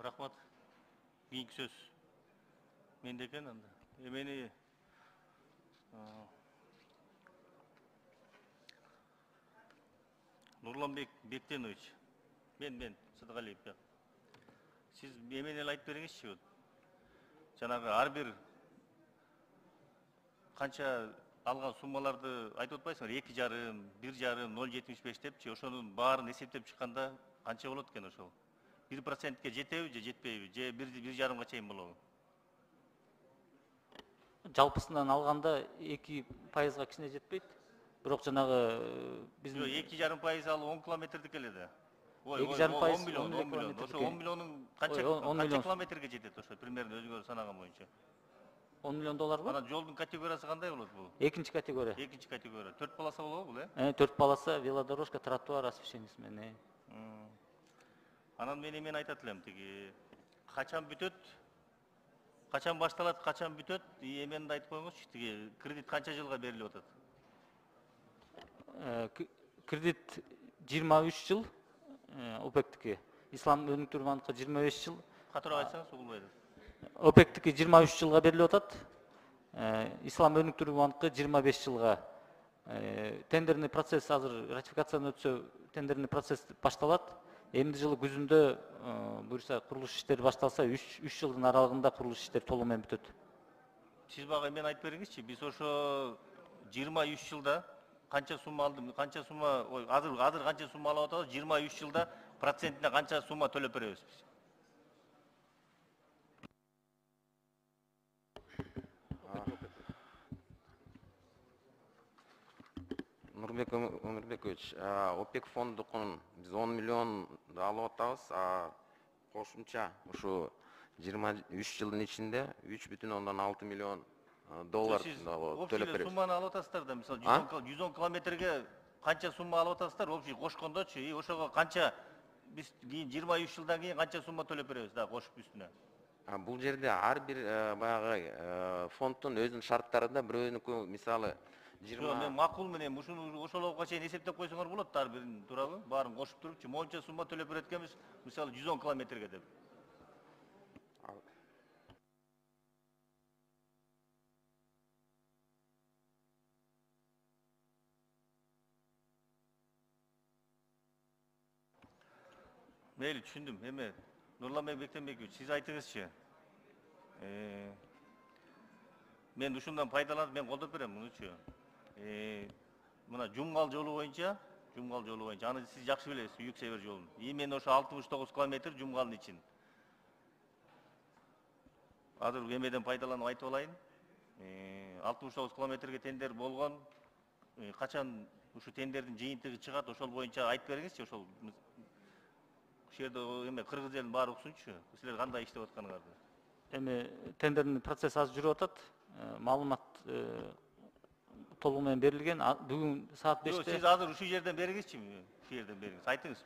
Рахмат. Кийинки сөз менде экен анда. Мени Нурланбек Бектенович. Мен Сыдыгалиев. Сиз эмени эле айтып бериңизчи. Жанагы ар бир канча алган суммаларды айтып атпайсыңар? 2,5, 1,5, 0,75 депчи, ошонун баарын эсептеп чыкканда канча болот экен ошол? 1%ке жетеби же жетпейби? Же 1,5га чейин болобу? Жалпысынан алганда 2%га кичине жетпейт. Бирок жанагы биздин 2,5% ал 10 километрдики эле да. 2,5%, 10 миллион. Ошо 10 миллионун канча километрге жетет ошо примерно өзүңөр санаган боюнча? 10 миллион доллар бар. Анан жолдун категориясы кандай болот бул? Экинчи категория. Экинчи категория. 4 полоса болобу бул, 4 полоса, велодорожка, тротуар освещениясы менен. Анан мен айтат элем, тиги качан бүтөт? Качан башталат, качан бүтөт? Эмени айтып коюңузчу, тиги кредит канча жылга берилип атат? Кредит 23 жыл, ОПЕК'тики. Ислам өнүктүрүү банкы 25 жыл. Катуураак айтсаңыз угулбайт. ОПЕК'тики 23 жылга берилип атат. Ислам өнүктүрүү банкы 25 жылга. Тендерный процесс азыр ратификациядан өтсө, тендерный процесс башталат. Эмди жылы күзүндө буюрса курулуш иштери башталса, 3 жылдын аралыгында курулуш иштери толугу менен бүтөт. Сиз мага эмен айтып бериңизчи, биз ошо 23 жылда канча сумма алдым, канча сумма, азыр канча сумма алып атабыз, 23 жылда процентине канча сумма төлөп беребиз биз? Нурбек Өмүрбекович, ОПЕК фондукун биз 10 миллион алып атабыз, кошумча ушу 23 жылдын ичинде 3,6 миллион доллар төлөп беребиз. Сумманы алып атасыздар да, мисалы 110 километрге канча сумма алып атасыздар, общий кошкондочу, ошого канча биз кийин 23 жылдан кийин канча сумма төлөп беребиз да кошуп үстүнө? Бул жерде ар бир баягы фонддун өзүнүн шарттарында бирөөнүкү мисалы 20. Мен макул менен ошолорго чейин эсептеп койсоңор болот, ар бирин туурабы? Баарын кошуп турупчу, монча сумма төлөп берет экенбиз, мисалы 110 километрге деп. Мейли, түшүндүм. Эми Нурланбек Бектенбекович, сиз айтыңызчы. Мен ушундан пайдаланып, мен колдоп берем мунучу. Мына Жумгал жолу боюнча, аны сиз жакшы билесиз, Үйүк Север жолун. Мен ошо 69 километр Жумгалдын ичин. Азыр эмеден пайдаланып айтып алайын. 69 километрге тендер болгон. Качан ушу тендердин жыйынтыгы чыгат, ошол боюнча айтып бериңизчи, ошол жерде эме кыргыз элин баары уксунчу. Силер кандай иштеп атканыңарды? Эми тендердин процесси азыр жүрүп атат. Маалымат толугу менен берилген. Бүгүн саат 5-те. Сиз азыр ушу жерден бериңизчи, ушу жерден бериңиз. Айтыңыз.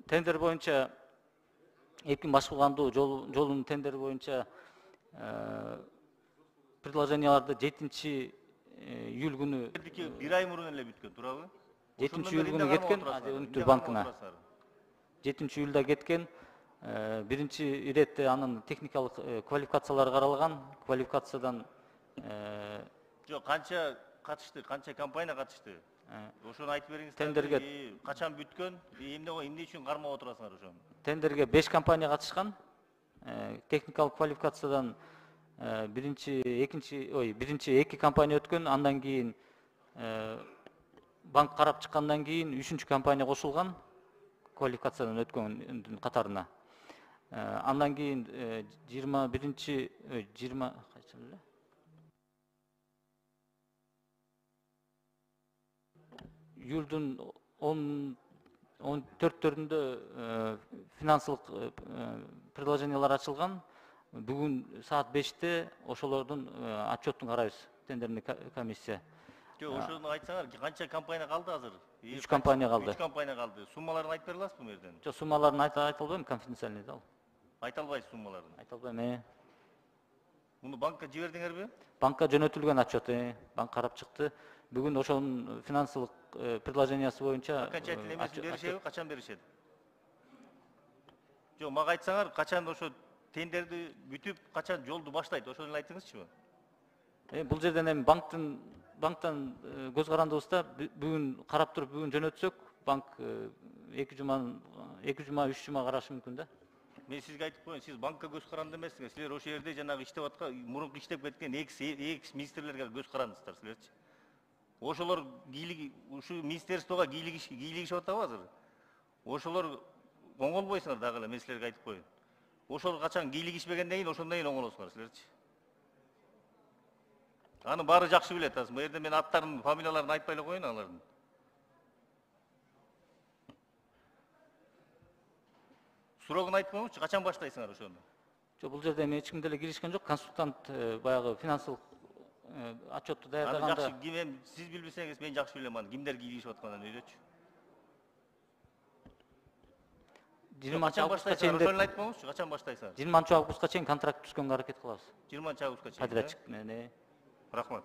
Тендер боюнча эркин башкаргандуу жолунун тендери боюнча предложенияларды 7-июль күнү 1 ай мурун эле бүткөн, туурабы? 7-июль күнү кеткен өнүктүрүү банкына. 7-июлда кеткен. Биринчи иретте анын техникалык квалификациялары каралган. Квалификациядан жок, канча катышты, канча компания катышты? Ошону айтып бериңиз. Тендерге качан бүткөн? Эмне үчүн кармап отурасыңар ошону? Тендерге 5 компания катышкан. Техникалык квалификациядан биринчи 2 компания өткөн, андан кийин банк карап чыккандан кийин 3-үчү компания кошулган квалификациядан өткөндүн катарына. Андан кийин 21-20 качан эле? Июлдун 14-төрүндө финансылык предложениялар ачылган. Бүгүн саат 5-те ошолордун отчетун карайбыз, тендерный комиссия. Жок, ошону айтсаңар, канча компания калды азыр? 3 компания калды. 3 компания калды. Суммаларын айтып бере аласызбы мерден? Жок, суммаларын айта албайм, конфиденциальный да ал. Айта албайсыз суммаларын? Айта албайм. Муну банкка жибердиңерби? Банкка жөнөтүлгөн отчет, банк карап чыкты. Бүгүн ошонун финансылык предложениясы боюнча Окончательный эмесин беришеби, качан беришет? Жок, мага айтсаңар, качан ошо тендерди бүтүп, качан жолду баштайт, ошону айтыңызчы. Бул жерден эми банктан көз карандыбызда бүгүн карап туруп бүгүн жөнөтсөк, банк 2 жума 3 жума карашы мүмкүн да. Мен сизге айтып коеюн, сиз банкка көз каранды эмессиңер. Силер ошол жерде жанагы иштеп аткан, мурунку иштеп кеткен экс министрлерге көз карандыңыздар силерчи. Ошолор кийлик, ушу министерствого кийлигишип атабы азыр. Ошолор оңолбойсуңар дагы эле, мен силерге айтып коеюн. Ошол качан кийлигишпегенден кийин ошондон кийин оңолосуңар силерчи. Аны баары жакшы билет азыр. Бу жерде мен аттарын, фамилияларын айтпай эле коеюн алардын. Сурогун айтып коюңузчу, качан баштайсыңар ошону? Жок, бул жерде эми эч ким деле киришкен жок. Консультант баягы финансылык отчетту даярдаганда. Аны жакшы, ким сиз билбесеңиз мен жакшы билем аны. Кимдер кийлигишип атканын өйдөчү. 20 августка чейин чейин ошону айтып коюңузчу, качан баштайсыңар? 20 августка чейин контракт түзгөнгө аракет кылабыз. 20 августка чейин. Подрядчик менен. Рахмат.